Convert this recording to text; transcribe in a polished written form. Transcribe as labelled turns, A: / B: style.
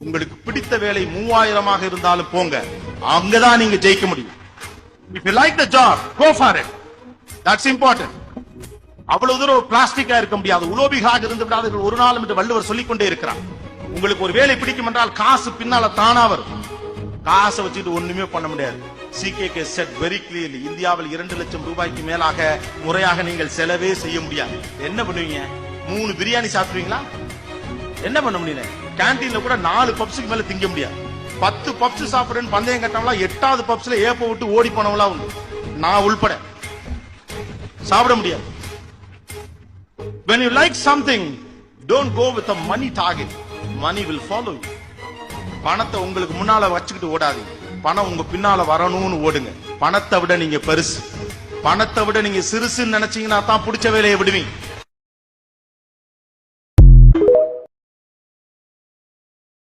A: உங்களுக்கு பிடித்த வேலை 3000 இருந்தாலும் போங்க, அங்கதான் நீங்க ஜெயிக்க முடியும். If you like the job, go for it. That's important. அவ்வளவு தூரம் பிளாஸ்டிக்கா இருக்க முடியாது, உலோபிகளாக இருந்து விடாதீர்கள் ஒரு நாளும் என்று வள்ளுவர் சொல்லிக் கொண்டே இருக்கிறார். உங்களுக்கு ஒரு வேலை பிடிக்கும் என்றால் காசு பின்னால தானா வரும். காசை வச்சுட்டு ஒண்ணுமே பண்ண முடியாது. CKK said very clearly, இந்தியாவில் 2 லட்சம் ரூபாய்க்கு மேலாக முறையாக நீங்கள் செலவே செய்ய முடியாது. என்ன பண்ணுவீங்க? 3 பிரியாணி சாப்பிடுவீங்களா? என்ன பண்ண முடியல? கேண்டீன்ல கூட 4 பப்ஸுக்கு மேல திங்க முடியாது. 10 பப்ஸ் சாப்பிடுறேன்னு பந்தயம் கட்டவங்களா 8வது பப்ஸ்ல ஏப்ப விட்டு ஓடி போனவங்களா உண்டு, நான் உள்பட. சாப்பிட முடியாது. When you like something, don't go with a money target. Money will follow you. பணத்தை உங்களுக்கு முன்னால வச்சுக்கிட்டு ஓடாதீங்க. பணம் உங்க பின்னால வரணும்னு ஓடுங்க. பணத்தை விட நீங்க பெருசு, பணத்தை விட நீங்க சிறுசுன்னு நினைச்சீங்கன்னா தான் பிடிச்ச வேலையை விடுவீங்க.